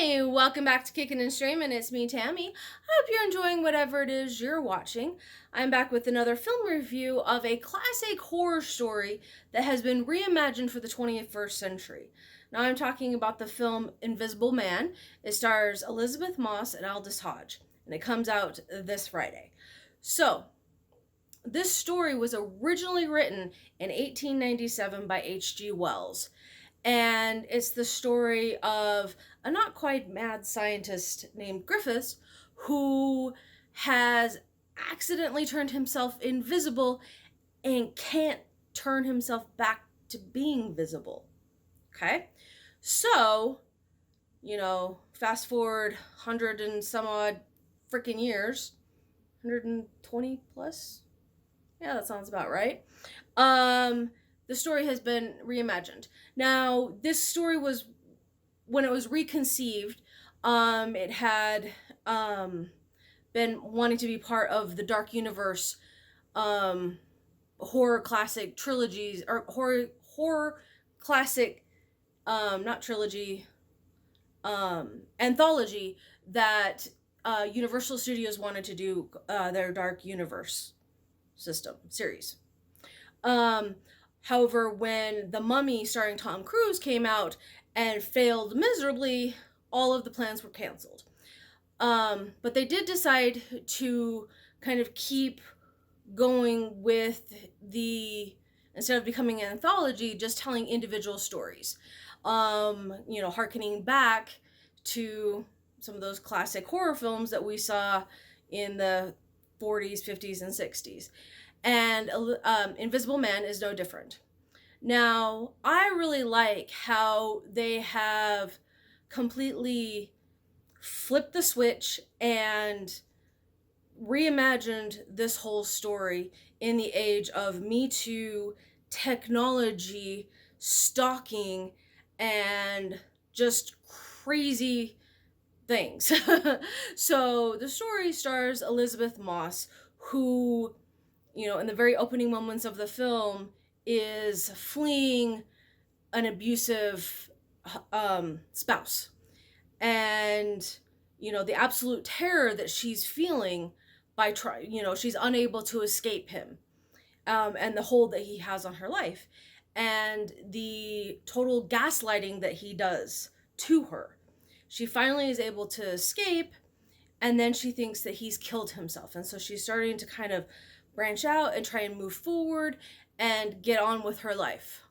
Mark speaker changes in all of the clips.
Speaker 1: Hey, welcome back to Kickin' and Streamin'. It's me, Tammy. I hope you're enjoying whatever it is you're watching. I'm back with another film review of a classic horror story that has been reimagined for the 21st century. Now I'm talking about the film Invisible Man. It stars Elizabeth Moss and Aldous Hodge, and it comes out this Friday. So, this story was originally written in 1897 by H.G. Wells. And it's the story of a not quite mad scientist named Griffiths who has accidentally turned himself invisible and can't turn himself back to being visible. Okay? So, fast forward 100 and some odd freaking years, 120 plus? Yeah, that sounds about right. The story has been reimagined. Now, this story was, when it was reconceived, it had been wanting to be part of the Dark Universe horror classic trilogies, or horror classic, not trilogy, anthology that Universal Studios wanted to do, their Dark Universe system series. However, when The Mummy starring Tom Cruise came out and failed miserably, all of the plans were canceled. But they did decide to kind of keep going with instead of becoming an anthology, just telling individual stories. Hearkening back to some of those classic horror films that we saw in the 40s, 50s, and 60s. And Invisible Man is no different. Now, I really like how they have completely flipped the switch and reimagined this whole story in the age of Me Too, technology, stalking, and just crazy things. So the story stars Elizabeth Moss, who, in the very opening moments of the film, is fleeing an abusive spouse. And, the absolute terror that she's feeling by she's unable to escape him, and the hold that he has on her life, and the total gaslighting that he does to her. She finally is able to escape, and then she thinks that he's killed himself. And so she's starting to kind of branch out and try and move forward and get on with her life.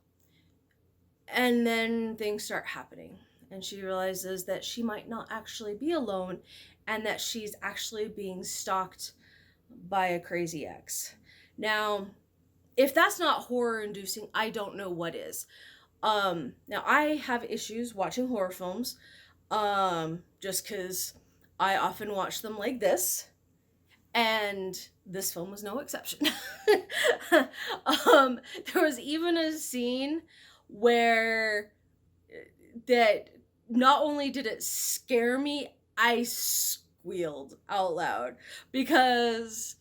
Speaker 1: And then things start happening, and she realizes that she might not actually be alone, and that she's actually being stalked by a crazy ex. Now, if that's not horror inducing, I don't know what is. Now, I have issues watching horror films, just because I often watch them like this, and this film was no exception. There was even a scene where that not only did it scare me, I squealed out loud because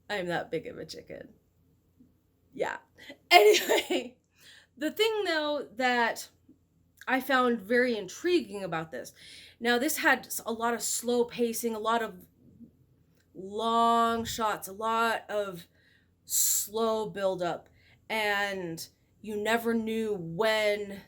Speaker 1: I'm that big of a chicken. Yeah. Anyway, the thing though that I found very intriguing about this, now this had a lot of slow pacing, a lot of long shots, a lot of slow buildup, and you never knew when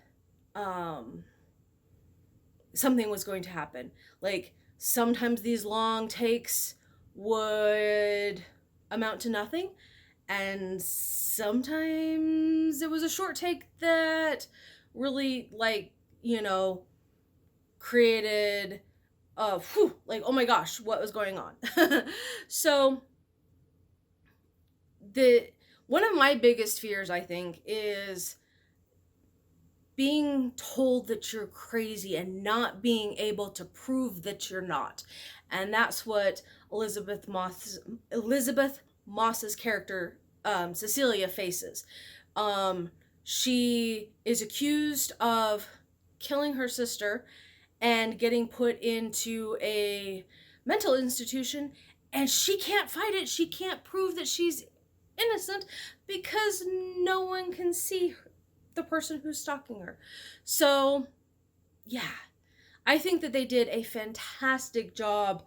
Speaker 1: something was going to happen. Like, sometimes these long takes would amount to nothing, and sometimes it was a short take that really, created oh my gosh, what was going on? So one of my biggest fears, I think, is being told that you're crazy and not being able to prove that you're not. And that's what Elizabeth Moss's character, Cecilia, faces. She is accused of killing her sister and getting put into a mental institution, and she can't fight it. She can't prove that she's innocent because no one can see the person who's stalking her. So, yeah, I think that they did a fantastic job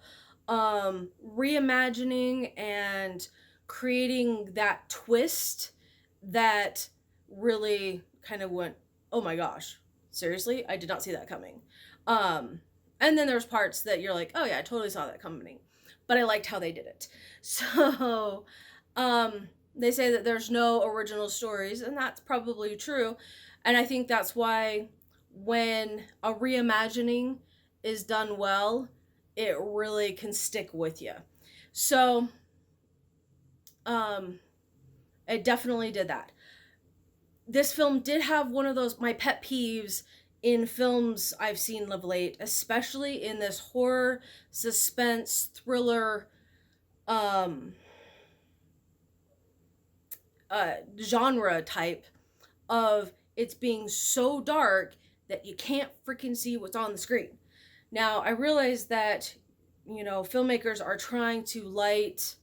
Speaker 1: reimagining and creating that twist that really kind of went, oh my gosh, seriously? I did not see that coming. Um, and then there's parts that you're like, oh yeah, I totally saw that coming. But I liked how they did it. So, they say that there's no original stories, and that's probably true. And I think that's why when a reimagining is done well, it really can stick with you. So, it definitely did that. This film did have one of those, my pet peeves in films I've seen of late, especially in this horror, suspense, thriller, um, genre type of it's being so dark that you can't freaking see what's on the screen. Now, I realize that, filmmakers are trying to light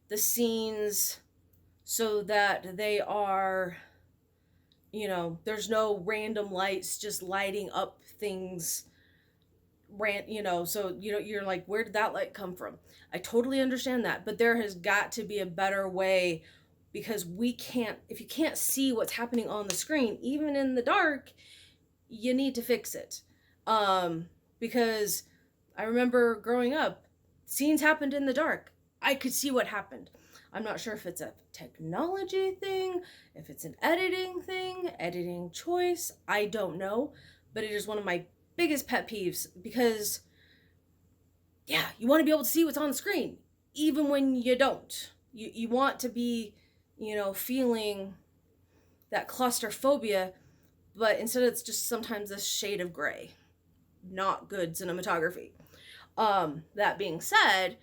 Speaker 1: the scenes so that they are, there's no random lights just lighting up things, so, you're like, where did that light come from? I totally understand that, but there has got to be a better way, because if you can't see what's happening on the screen, even in the dark, you need to fix it. Because I remember growing up, scenes happened in the dark. I could see what happened. I'm not sure if it's a technology thing, if it's an editing thing, editing choice, I don't know, but it is one of my biggest pet peeves, because yeah, you want to be able to see what's on the screen, even when you don't. You want to be, feeling that claustrophobia, but instead it's just sometimes a shade of gray. Not good cinematography. That being said,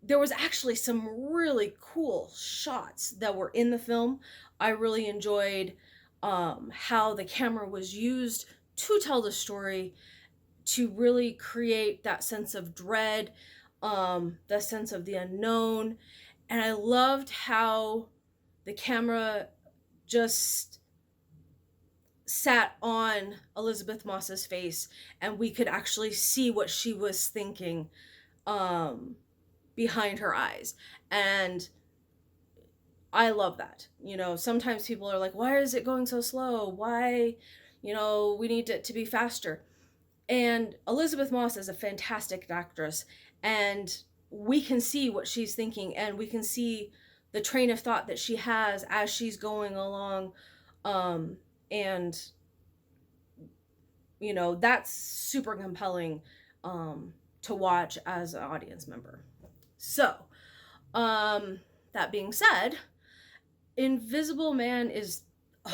Speaker 1: there was actually some really cool shots that were in the film. I really enjoyed how the camera was used to tell the story, to really create that sense of dread, the sense of the unknown. And I loved how the camera just sat on Elizabeth Moss's face, and we could actually see what she was thinking behind her eyes. And I love that. Sometimes people are like, why is it going so slow? Why, we need it to be faster. And Elizabeth Moss is a fantastic actress, and we can see what she's thinking, and we can see the train of thought that she has as she's going along. And that's super compelling to watch as an audience member. So, that being said, Invisible Man is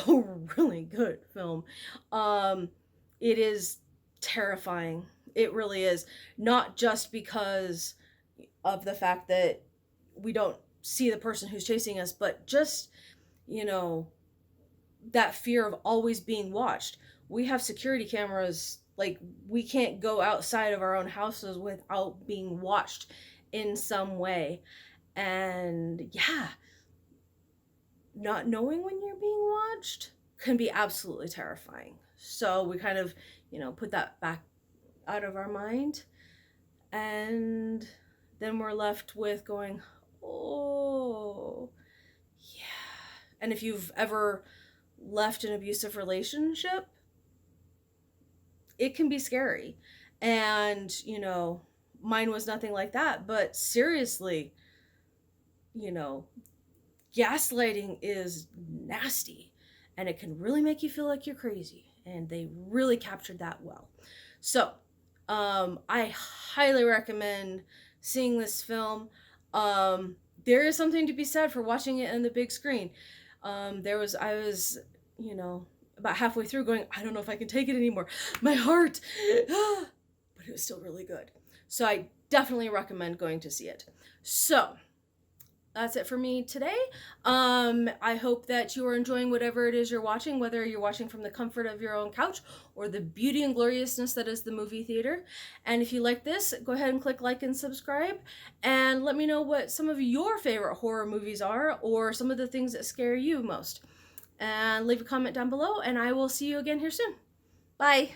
Speaker 1: a really good film. It is terrifying. It really is. Not just because of the fact that we don't see the person who's chasing us, but just, that fear of always being watched. We have security cameras. Like, we can't go outside of our own houses without being watched in some way. And yeah, not knowing when you're being watched can be absolutely terrifying. So we kind of, put that back out of our mind. And then we're left with going, oh, yeah. And if you've ever left an abusive relationship, it can be scary. And, mine was nothing like that. But seriously, gaslighting is nasty, and it can really make you feel like you're crazy. And they really captured that well. So, I highly recommend seeing this film. There is something to be said for watching it on the big screen. I was, about halfway through going, I don't know if I can take it anymore. My heart. But it was still really good. So I definitely recommend going to see it. So that's it for me today. I hope that you are enjoying whatever it is you're watching, whether you're watching from the comfort of your own couch or the beauty and gloriousness that is the movie theater. And if you like this, go ahead and click like and subscribe, and let me know what some of your favorite horror movies are, or some of the things that scare you most. And leave a comment down below, and I will see you again here soon. Bye.